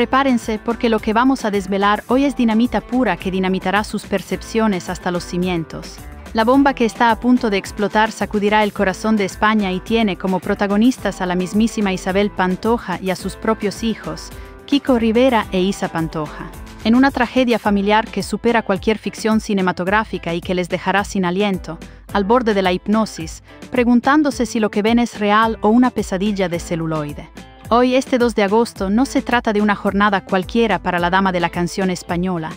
Prepárense porque lo que vamos a desvelar hoy es dinamita pura que dinamitará sus percepciones hasta los cimientos. La bomba que está a punto de explotar sacudirá el corazón de España y tiene como protagonistas a la mismísima Isabel Pantoja y a sus propios hijos, Kiko Rivera e Isa Pantoja. En una tragedia familiar que supera cualquier ficción cinematográfica y que les dejará sin aliento, al borde de la hipnosis, preguntándose si lo que ven es real o una pesadilla de celuloide. Hoy, este 2 de agosto, no se trata de una jornada cualquiera para la dama de la canción española.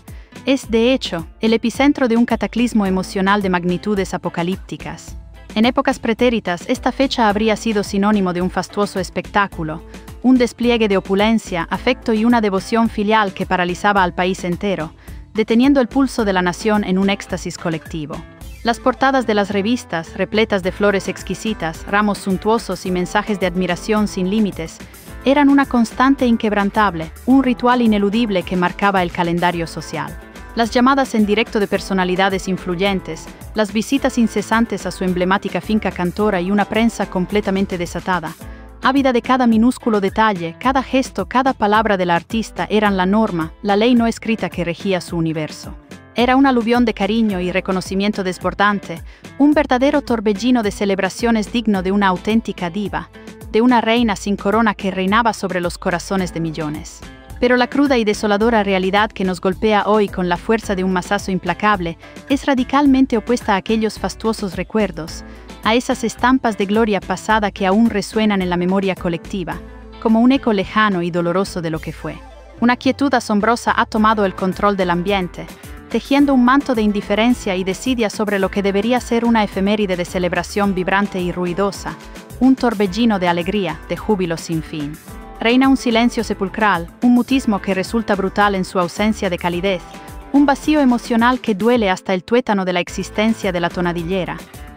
Es, de hecho, el epicentro de un cataclismo emocional de magnitudes apocalípticas. En épocas pretéritas, esta fecha habría sido sinónimo de un fastuoso espectáculo, un despliegue de opulencia, afecto y una devoción filial que paralizaba al país entero, deteniendo el pulso de la nación en un éxtasis colectivo. Las portadas de las revistas, repletas de flores exquisitas, ramos suntuosos y mensajes de admiración sin límites, eran una constante inquebrantable, un ritual ineludible que marcaba el calendario social. Las llamadas en directo de personalidades influyentes, las visitas incesantes a su emblemática finca cantora y una prensa completamente desatada, ávida de cada minúsculo detalle, cada gesto, cada palabra del artista eran la norma, la ley no escrita que regía su universo. Era un aluvión de cariño y reconocimiento desbordante, un verdadero torbellino de celebraciones digno de una auténtica diva, de una reina sin corona que reinaba sobre los corazones de millones. Pero la cruda y desoladora realidad que nos golpea hoy con la fuerza de un mazazo implacable es radicalmente opuesta a aquellos fastuosos recuerdos, a esas estampas de gloria pasada que aún resuenan en la memoria colectiva, como un eco lejano y doloroso de lo que fue. Una quietud asombrosa ha tomado el control del ambiente, tejiendo un manto de indiferencia y desidia sobre lo que debería ser una efeméride de celebración vibrante y ruidosa, un torbellino de alegría, de júbilo sin fin. Reina un silencio sepulcral, un mutismo que resulta brutal en su ausencia de calidez, un vacío emocional que duele hasta el tuétano de la existencia de la tonadillera,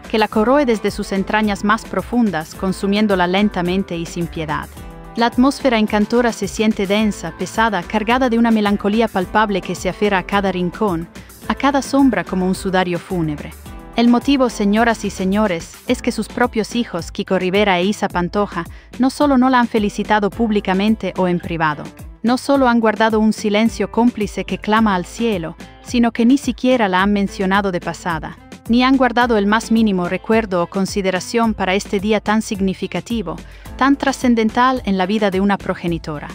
que la corroe desde sus entrañas más profundas, consumiéndola lentamente y sin piedad. La atmósfera en Cantora se siente densa, pesada, cargada de una melancolía palpable que se aferra a cada rincón, a cada sombra como un sudario fúnebre. El motivo, señoras y señores, es que sus propios hijos, Kiko Rivera e Isa Pantoja, no solo no la han felicitado públicamente o en privado, no solo han guardado un silencio cómplice que clama al cielo, sino que ni siquiera la han mencionado de pasada, ni han guardado el más mínimo recuerdo o consideración para este día tan significativo, tan trascendental en la vida de una progenitora.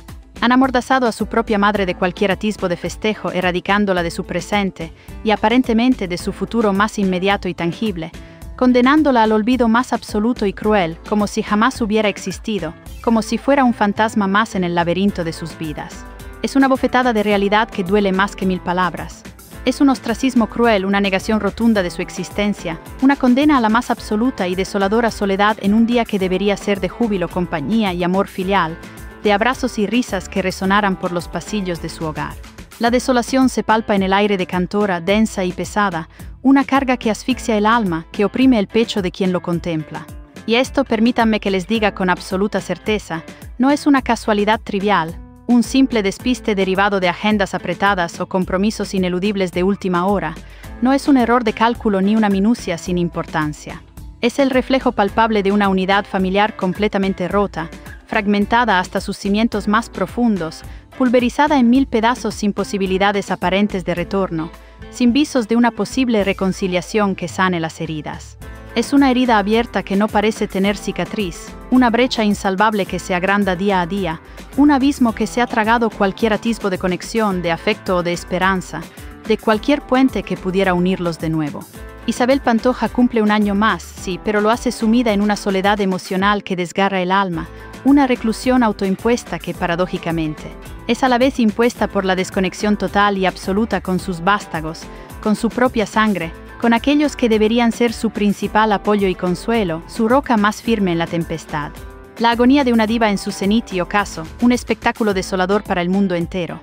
Han amordazado a su propia madre de cualquier atisbo de festejo, erradicándola de su presente y aparentemente de su futuro más inmediato y tangible, condenándola al olvido más absoluto y cruel, como si jamás hubiera existido, como si fuera un fantasma más en el laberinto de sus vidas. Es una bofetada de realidad que duele más que 1000 palabras. Es un ostracismo cruel, una negación rotunda de su existencia, una condena a la más absoluta y desoladora soledad en un día que debería ser de júbilo, compañía y amor filial, de abrazos y risas que resonaran por los pasillos de su hogar. La desolación se palpa en el aire de Cantora, densa y pesada, una carga que asfixia el alma, que oprime el pecho de quien lo contempla. Y esto, permítanme que les diga con absoluta certeza, no es una casualidad trivial, un simple despiste derivado de agendas apretadas o compromisos ineludibles de última hora, no es un error de cálculo ni una minucia sin importancia. Es el reflejo palpable de una unidad familiar completamente rota, fragmentada hasta sus cimientos más profundos, pulverizada en 1000 pedazos sin posibilidades aparentes de retorno, sin visos de una posible reconciliación que sane las heridas. Es una herida abierta que no parece tener cicatriz, una brecha insalvable que se agranda día a día, un abismo que se ha tragado cualquier atisbo de conexión, de afecto o de esperanza, de cualquier puente que pudiera unirlos de nuevo. Isabel Pantoja cumple un año más, sí, pero lo hace sumida en una soledad emocional que desgarra el alma, una reclusión autoimpuesta que, paradójicamente, es a la vez impuesta por la desconexión total y absoluta con sus vástagos, con su propia sangre, con aquellos que deberían ser su principal apoyo y consuelo, su roca más firme en la tempestad. La agonía de una diva en su cenit y ocaso, un espectáculo desolador para el mundo entero.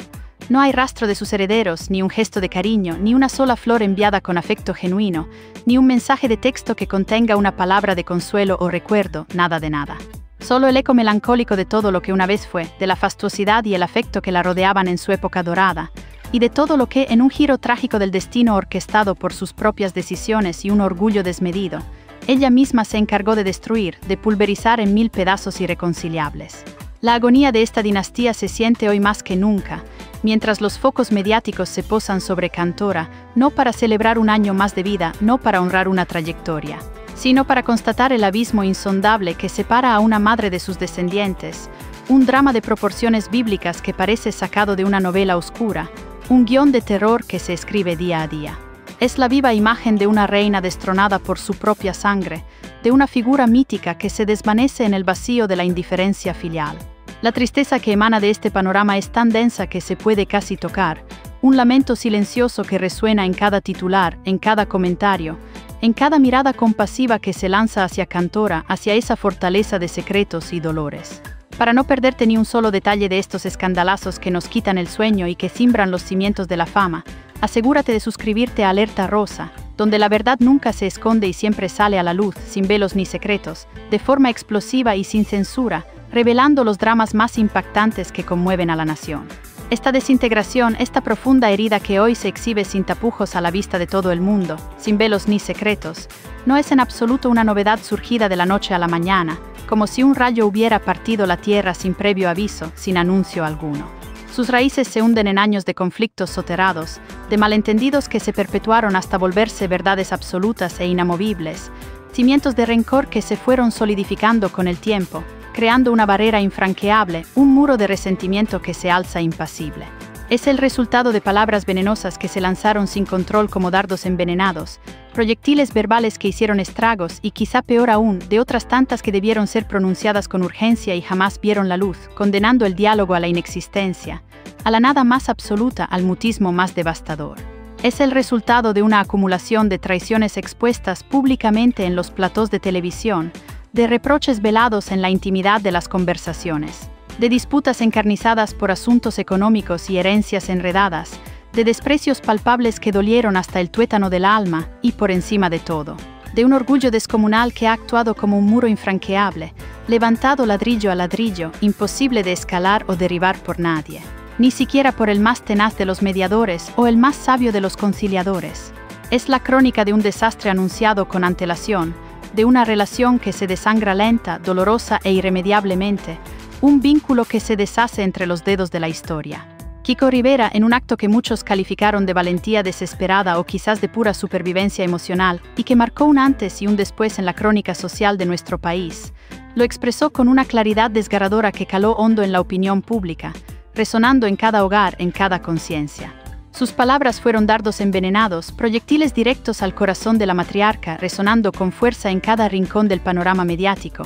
No hay rastro de sus herederos, ni un gesto de cariño, ni una sola flor enviada con afecto genuino, ni un mensaje de texto que contenga una palabra de consuelo o recuerdo, nada de nada. Solo el eco melancólico de todo lo que una vez fue, de la fastuosidad y el afecto que la rodeaban en su época dorada, y de todo lo que, en un giro trágico del destino orquestado por sus propias decisiones y un orgullo desmedido, ella misma se encargó de destruir, de pulverizar en 1000 pedazos irreconciliables. La agonía de esta dinastía se siente hoy más que nunca, mientras los focos mediáticos se posan sobre Cantora, no para celebrar un año más de vida, no para honrar una trayectoria, sino para constatar el abismo insondable que separa a una madre de sus descendientes, un drama de proporciones bíblicas que parece sacado de una novela oscura, un guión de terror que se escribe día a día. Es la viva imagen de una reina destronada por su propia sangre, de una figura mítica que se desvanece en el vacío de la indiferencia filial. La tristeza que emana de este panorama es tan densa que se puede casi tocar, un lamento silencioso que resuena en cada titular, en cada comentario, en cada mirada compasiva que se lanza hacia Cantora, hacia esa fortaleza de secretos y dolores. Para no perderte ni un solo detalle de estos escandalazos que nos quitan el sueño y que simbran los cimientos de la fama, asegúrate de suscribirte a Alerta Rosa, donde la verdad nunca se esconde y siempre sale a la luz, sin velos ni secretos, de forma explosiva y sin censura, revelando los dramas más impactantes que conmueven a la nación. Esta desintegración, esta profunda herida que hoy se exhibe sin tapujos a la vista de todo el mundo, sin velos ni secretos, no es en absoluto una novedad surgida de la noche a la mañana, como si un rayo hubiera partido la tierra sin previo aviso, sin anuncio alguno. Sus raíces se hunden en años de conflictos soterrados, de malentendidos que se perpetuaron hasta volverse verdades absolutas e inamovibles, cimientos de rencor que se fueron solidificando con el tiempo, creando una barrera infranqueable, un muro de resentimiento que se alza impasible. Es el resultado de palabras venenosas que se lanzaron sin control como dardos envenenados, proyectiles verbales que hicieron estragos y quizá peor aún, de otras tantas que debieron ser pronunciadas con urgencia y jamás vieron la luz, condenando el diálogo a la inexistencia, a la nada más absoluta, al mutismo más devastador. Es el resultado de una acumulación de traiciones expuestas públicamente en los platós de televisión, de reproches velados en la intimidad de las conversaciones, de disputas encarnizadas por asuntos económicos y herencias enredadas, de desprecios palpables que dolieron hasta el tuétano del alma y, por encima de todo, de un orgullo descomunal que ha actuado como un muro infranqueable, levantado ladrillo a ladrillo, imposible de escalar o derribar por nadie, ni siquiera por el más tenaz de los mediadores o el más sabio de los conciliadores. Es la crónica de un desastre anunciado con antelación, de una relación que se desangra lenta, dolorosa e irremediablemente, un vínculo que se deshace entre los dedos de la historia. Kiko Rivera, en un acto que muchos calificaron de valentía desesperada o quizás de pura supervivencia emocional, y que marcó un antes y un después en la crónica social de nuestro país, lo expresó con una claridad desgarradora que caló hondo en la opinión pública, resonando en cada hogar, en cada conciencia. Sus palabras fueron dardos envenenados, proyectiles directos al corazón de la matriarca, resonando con fuerza en cada rincón del panorama mediático,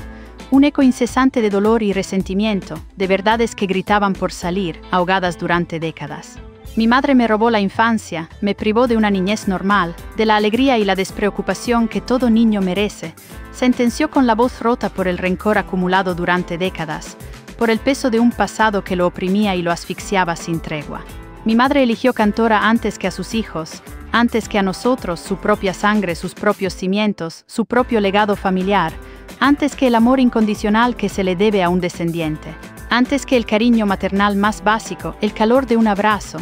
un eco incesante de dolor y resentimiento, de verdades que gritaban por salir, ahogadas durante décadas. Mi madre me robó la infancia, me privó de una niñez normal, de la alegría y la despreocupación que todo niño merece, sentenció con la voz rota por el rencor acumulado durante décadas, por el peso de un pasado que lo oprimía y lo asfixiaba sin tregua. Mi madre eligió Cantora antes que a sus hijos, antes que a nosotros, su propia sangre, sus propios cimientos, su propio legado familiar, antes que el amor incondicional que se le debe a un descendiente, antes que el cariño maternal más básico, el calor de un abrazo,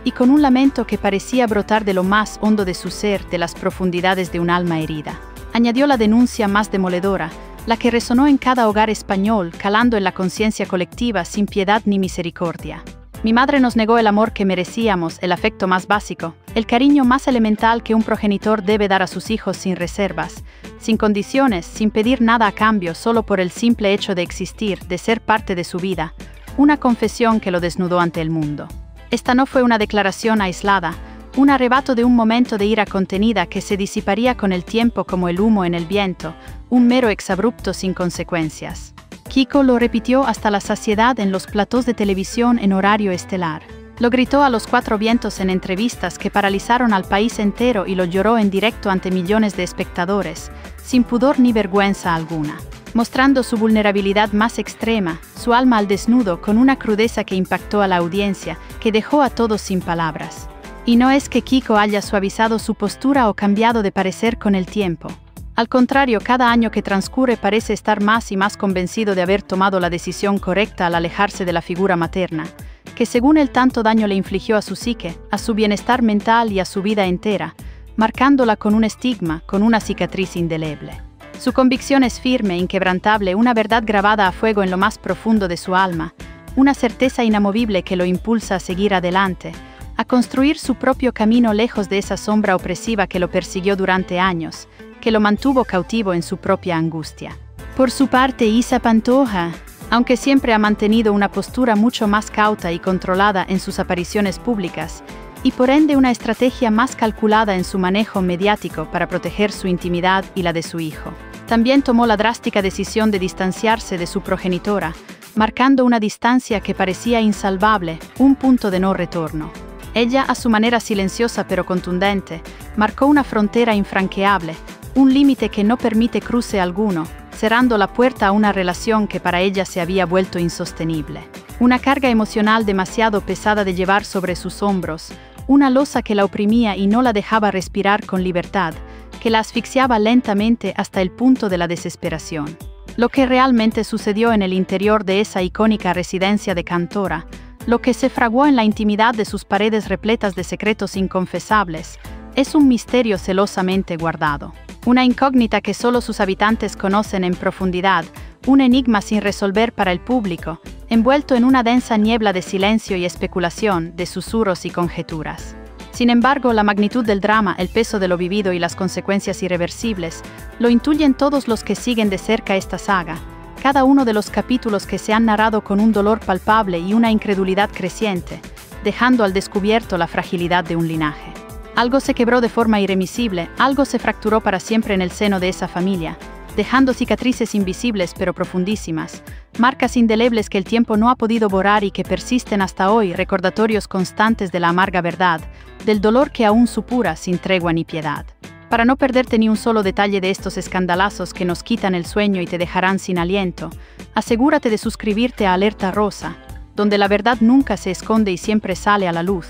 y con un lamento que parecía brotar de lo más hondo de su ser, de las profundidades de un alma herida. Añadió la denuncia más demoledora, la que resonó en cada hogar español, calando en la conciencia colectiva sin piedad ni misericordia. Mi madre nos negó el amor que merecíamos, el afecto más básico, el cariño más elemental que un progenitor debe dar a sus hijos sin reservas, sin condiciones, sin pedir nada a cambio, solo por el simple hecho de existir, de ser parte de su vida, una confesión que lo desnudó ante el mundo. Esta no fue una declaración aislada, un arrebato de un momento de ira contenida que se disiparía con el tiempo como el humo en el viento, un mero exabrupto sin consecuencias. Kiko lo repitió hasta la saciedad en los platós de televisión en horario estelar. Lo gritó a los cuatro vientos en entrevistas que paralizaron al país entero y lo lloró en directo ante millones de espectadores, sin pudor ni vergüenza alguna, mostrando su vulnerabilidad más extrema, su alma al desnudo con una crudeza que impactó a la audiencia, que dejó a todos sin palabras. Y no es que Kiko haya suavizado su postura o cambiado de parecer con el tiempo. Al contrario, cada año que transcurre parece estar más y más convencido de haber tomado la decisión correcta al alejarse de la figura materna, que según él tanto daño le infligió a su psique, a su bienestar mental y a su vida entera, marcándola con un estigma, con una cicatriz indeleble. Su convicción es firme, inquebrantable, una verdad grabada a fuego en lo más profundo de su alma, una certeza inamovible que lo impulsa a seguir adelante, a construir su propio camino lejos de esa sombra opresiva que lo persiguió durante años, que lo mantuvo cautivo en su propia angustia. Por su parte, Isa Pantoja, aunque siempre ha mantenido una postura mucho más cauta y controlada en sus apariciones públicas, y por ende una estrategia más calculada en su manejo mediático para proteger su intimidad y la de su hijo, también tomó la drástica decisión de distanciarse de su progenitora, marcando una distancia que parecía insalvable, un punto de no retorno. Ella, a su manera silenciosa pero contundente, marcó una frontera infranqueable, un límite que no permite cruce alguno, cerrando la puerta a una relación que para ella se había vuelto insostenible. Una carga emocional demasiado pesada de llevar sobre sus hombros, una losa que la oprimía y no la dejaba respirar con libertad, que la asfixiaba lentamente hasta el punto de la desesperación. Lo que realmente sucedió en el interior de esa icónica residencia de Cantora, lo que se fraguó en la intimidad de sus paredes repletas de secretos inconfesables, es un misterio celosamente guardado. Una incógnita que solo sus habitantes conocen en profundidad, un enigma sin resolver para el público, envuelto en una densa niebla de silencio y especulación, de susurros y conjeturas. Sin embargo, la magnitud del drama, el peso de lo vivido y las consecuencias irreversibles, lo intuyen todos los que siguen de cerca esta saga, cada uno de los capítulos que se han narrado con un dolor palpable y una incredulidad creciente, dejando al descubierto la fragilidad de un linaje. Algo se quebró de forma irremisible, algo se fracturó para siempre en el seno de esa familia, dejando cicatrices invisibles pero profundísimas, marcas indelebles que el tiempo no ha podido borrar y que persisten hasta hoy, recordatorios constantes de la amarga verdad, del dolor que aún supura sin tregua ni piedad. Para no perderte ni un solo detalle de estos escandalazos que nos quitan el sueño y te dejarán sin aliento, asegúrate de suscribirte a Alerta Rosa, donde la verdad nunca se esconde y siempre sale a la luz,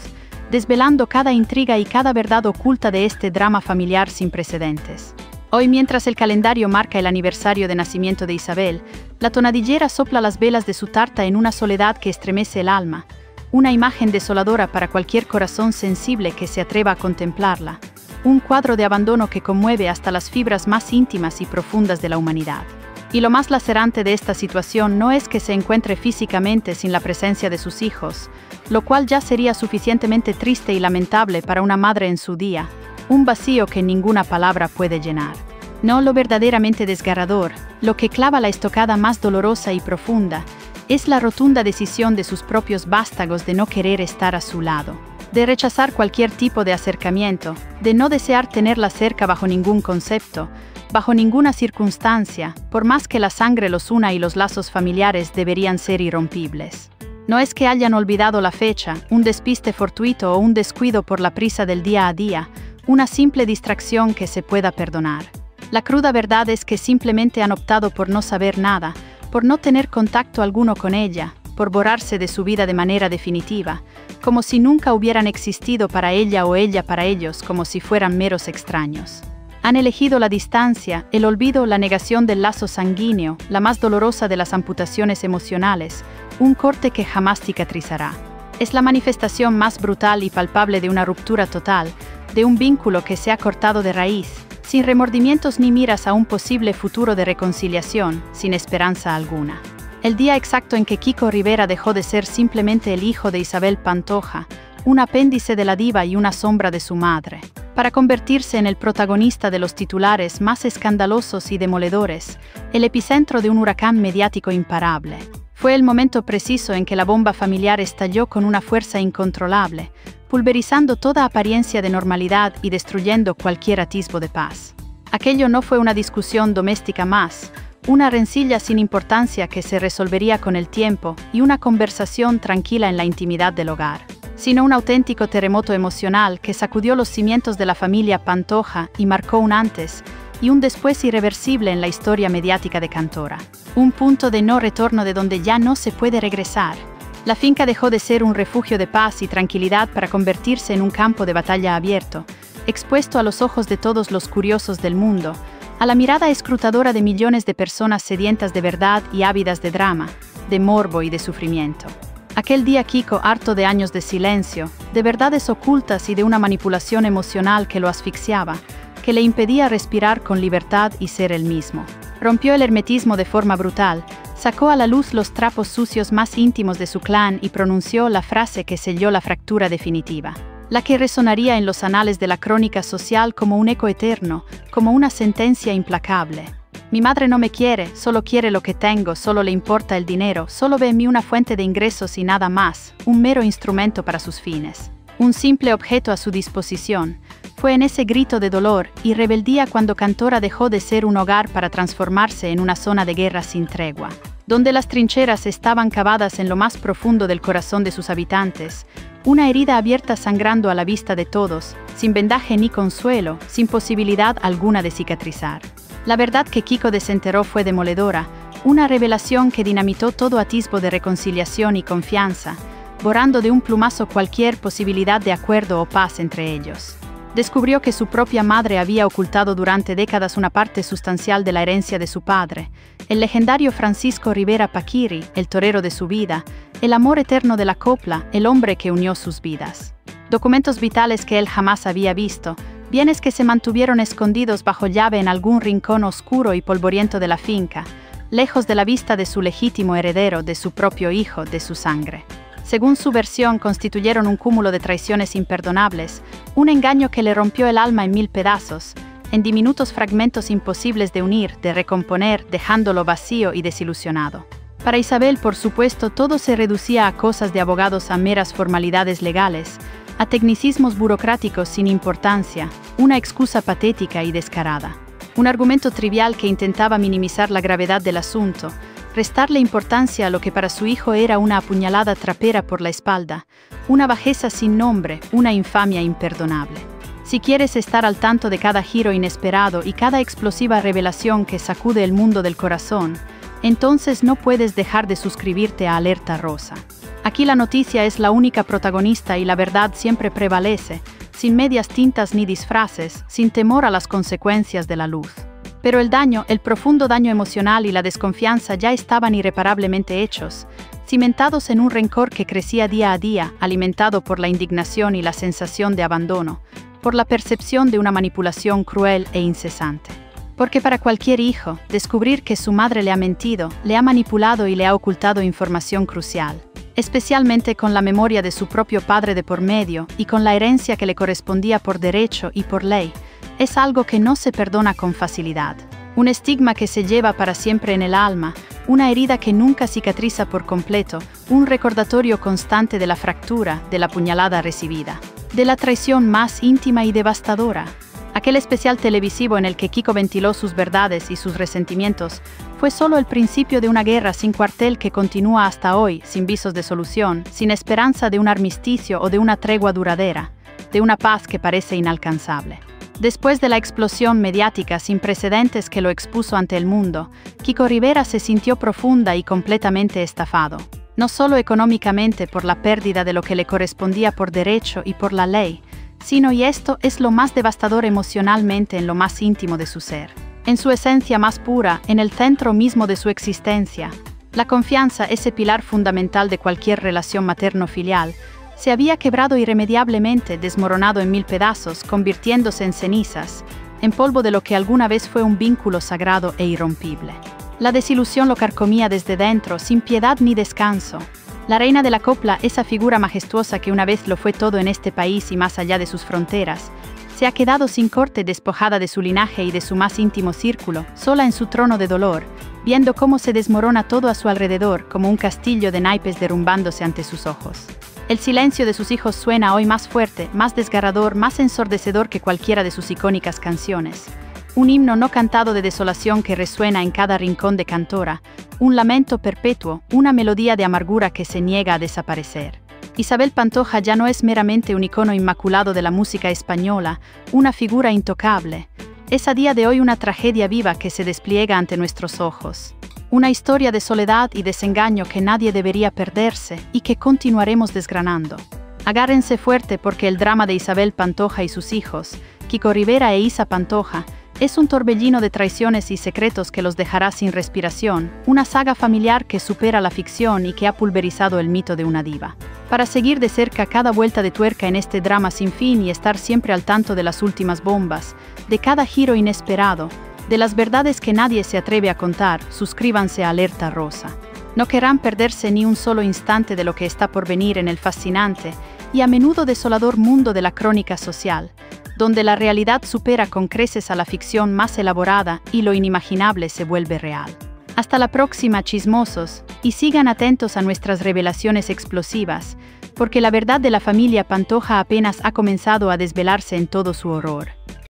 desvelando cada intriga y cada verdad oculta de este drama familiar sin precedentes. Hoy, mientras el calendario marca el aniversario de nacimiento de Isabel, la tonadillera sopla las velas de su tarta en una soledad que estremece el alma, una imagen desoladora para cualquier corazón sensible que se atreva a contemplarla, un cuadro de abandono que conmueve hasta las fibras más íntimas y profundas de la humanidad. Y lo más lacerante de esta situación no es que se encuentre físicamente sin la presencia de sus hijos, lo cual ya sería suficientemente triste y lamentable para una madre en su día, un vacío que ninguna palabra puede llenar. No, lo verdaderamente desgarrador, lo que clava la estocada más dolorosa y profunda, es la rotunda decisión de sus propios vástagos de no querer estar a su lado, de rechazar cualquier tipo de acercamiento, de no desear tenerla cerca bajo ningún concepto, bajo ninguna circunstancia, por más que la sangre los una y los lazos familiares deberían ser irrompibles. No es que hayan olvidado la fecha, un despiste fortuito o un descuido por la prisa del día a día, una simple distracción que se pueda perdonar. La cruda verdad es que simplemente han optado por no saber nada, por no tener contacto alguno con ella, por borrarse de su vida de manera definitiva, como si nunca hubieran existido para ella o ella para ellos, como si fueran meros extraños. Han elegido la distancia, el olvido, la negación del lazo sanguíneo, la más dolorosa de las amputaciones emocionales, un corte que jamás cicatrizará. Es la manifestación más brutal y palpable de una ruptura total, de un vínculo que se ha cortado de raíz, sin remordimientos ni miras a un posible futuro de reconciliación, sin esperanza alguna. El día exacto en que Kiko Rivera dejó de ser simplemente el hijo de Isabel Pantoja, un apéndice de la diva y una sombra de su madre, para convertirse en el protagonista de los titulares más escandalosos y demoledores, el epicentro de un huracán mediático imparable. Fue el momento preciso en que la bomba familiar estalló con una fuerza incontrolable, pulverizando toda apariencia de normalidad y destruyendo cualquier atisbo de paz. Aquello no fue una discusión doméstica más, una rencilla sin importancia que se resolvería con el tiempo y una conversación tranquila en la intimidad del hogar, sino un auténtico terremoto emocional que sacudió los cimientos de la familia Pantoja y marcó un antes y un después irreversible en la historia mediática de Cantora. Un punto de no retorno de donde ya no se puede regresar. La finca dejó de ser un refugio de paz y tranquilidad para convertirse en un campo de batalla abierto, expuesto a los ojos de todos los curiosos del mundo, a la mirada escrutadora de millones de personas sedientas de verdad y ávidas de drama, de morbo y de sufrimiento. Aquel día Kiko, harto de años de silencio, de verdades ocultas y de una manipulación emocional que lo asfixiaba, que le impedía respirar con libertad y ser él mismo. Rompió el hermetismo de forma brutal, sacó a la luz los trapos sucios más íntimos de su clan y pronunció la frase que selló la fractura definitiva, la que resonaría en los anales de la crónica social como un eco eterno, como una sentencia implacable. Mi madre no me quiere, solo quiere lo que tengo, solo le importa el dinero, solo ve en mí una fuente de ingresos y nada más, un mero instrumento para sus fines, un simple objeto a su disposición. Fue en ese grito de dolor y rebeldía cuando Cantora dejó de ser un hogar para transformarse en una zona de guerra sin tregua, donde las trincheras estaban cavadas en lo más profundo del corazón de sus habitantes, una herida abierta sangrando a la vista de todos, sin vendaje ni consuelo, sin posibilidad alguna de cicatrizar. La verdad que Kiko desenterró fue demoledora, una revelación que dinamitó todo atisbo de reconciliación y confianza, borrando de un plumazo cualquier posibilidad de acuerdo o paz entre ellos. Descubrió que su propia madre había ocultado durante décadas una parte sustancial de la herencia de su padre, el legendario Francisco Rivera Paquiri, el torero de su vida, el amor eterno de la copla, el hombre que unió sus vidas. Documentos vitales que él jamás había visto, bienes que se mantuvieron escondidos bajo llave en algún rincón oscuro y polvoriento de la finca, lejos de la vista de su legítimo heredero, de su propio hijo, de su sangre. Según su versión, constituyeron un cúmulo de traiciones imperdonables, un engaño que le rompió el alma en 1000 pedazos, en diminutos fragmentos imposibles de unir, de recomponer, dejándolo vacío y desilusionado. Para Isabel, por supuesto, todo se reducía a cosas de abogados, a meras formalidades legales, a tecnicismos burocráticos sin importancia, una excusa patética y descarada. Un argumento trivial que intentaba minimizar la gravedad del asunto, restarle importancia a lo que para su hijo era una apuñalada trapera por la espalda, una bajeza sin nombre, una infamia imperdonable. Si quieres estar al tanto de cada giro inesperado y cada explosiva revelación que sacude el mundo del corazón, entonces no puedes dejar de suscribirte a Alerta Rosa. Aquí la noticia es la única protagonista y la verdad siempre prevalece, sin medias tintas ni disfraces, sin temor a las consecuencias de la luz. Pero el daño, el profundo daño emocional y la desconfianza ya estaban irreparablemente hechos, cimentados en un rencor que crecía día a día, alimentado por la indignación y la sensación de abandono, por la percepción de una manipulación cruel e incesante. Porque para cualquier hijo, descubrir que su madre le ha mentido, le ha manipulado y le ha ocultado información crucial, especialmente con la memoria de su propio padre de por medio y con la herencia que le correspondía por derecho y por ley, es algo que no se perdona con facilidad. Un estigma que se lleva para siempre en el alma, una herida que nunca cicatriza por completo, un recordatorio constante de la fractura, de la puñalada recibida, de la traición más íntima y devastadora. Aquel especial televisivo en el que Kiko ventiló sus verdades y sus resentimientos fue solo el principio de una guerra sin cuartel que continúa hasta hoy, sin visos de solución, sin esperanza de un armisticio o de una tregua duradera, de una paz que parece inalcanzable. Después de la explosión mediática sin precedentes que lo expuso ante el mundo, Kiko Rivera se sintió profunda y completamente estafado, no solo económicamente por la pérdida de lo que le correspondía por derecho y por la ley, sino, y esto es lo más devastador, emocionalmente en lo más íntimo de su ser, en su esencia más pura, en el centro mismo de su existencia. La confianza, ese pilar fundamental de cualquier relación materno-filial, se había quebrado irremediablemente, desmoronado en 1000 pedazos, convirtiéndose en cenizas, en polvo de lo que alguna vez fue un vínculo sagrado e irrompible. La desilusión lo carcomía desde dentro, sin piedad ni descanso. La reina de la copla, esa figura majestuosa que una vez lo fue todo en este país y más allá de sus fronteras, se ha quedado sin corte, despojada de su linaje y de su más íntimo círculo, sola en su trono de dolor, viendo cómo se desmorona todo a su alrededor, como un castillo de naipes derrumbándose ante sus ojos. El silencio de sus hijos suena hoy más fuerte, más desgarrador, más ensordecedor que cualquiera de sus icónicas canciones. Un himno no cantado de desolación que resuena en cada rincón de Cantora, un lamento perpetuo, una melodía de amargura que se niega a desaparecer. Isabel Pantoja ya no es meramente un icono inmaculado de la música española, una figura intocable. Es a día de hoy una tragedia viva que se despliega ante nuestros ojos. Una historia de soledad y desengaño que nadie debería perderse y que continuaremos desgranando. Agárrense fuerte porque el drama de Isabel Pantoja y sus hijos, Kiko Rivera e Isa Pantoja, Es un torbellino de traiciones y secretos que los dejará sin respiración, una saga familiar que supera la ficción y que ha pulverizado el mito de una diva. Para seguir de cerca cada vuelta de tuerca en este drama sin fin y estar siempre al tanto de las últimas bombas, de cada giro inesperado, de las verdades que nadie se atreve a contar, suscríbanse a Alerta Rosa. No querrán perderse ni un solo instante de lo que está por venir en el fascinante y a menudo desolador mundo de la crónica social, donde la realidad supera con creces a la ficción más elaborada y lo inimaginable se vuelve real. Hasta la próxima, chismosos, y sigan atentos a nuestras revelaciones explosivas, porque la verdad de la familia Pantoja apenas ha comenzado a desvelarse en todo su horror.